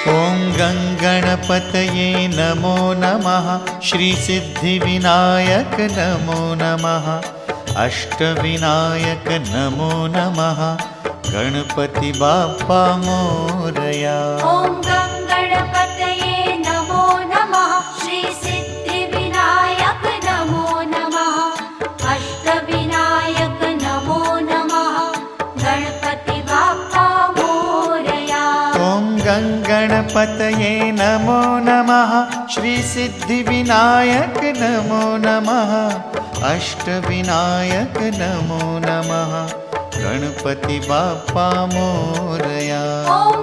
ॐ गङ्गणपतये नमो नमः। श्रीसिद्धिविनायक नमो नमः। अष्टविनायक नमो नमः। गणपति बाप्पा मोरया। ॐ गणपतये नमो नमः। श्रीसिद्धिविनायक नमो नमः। अष्टविनायक नमो नमः। गणपति बाप्पा मोरया। ॐ गणपतये नमो नमः। श्रीसिद्धिविनायक नमो नमः। अष्टविनायक नमो नमः। गणपति बाप्पा मोरया। ॐ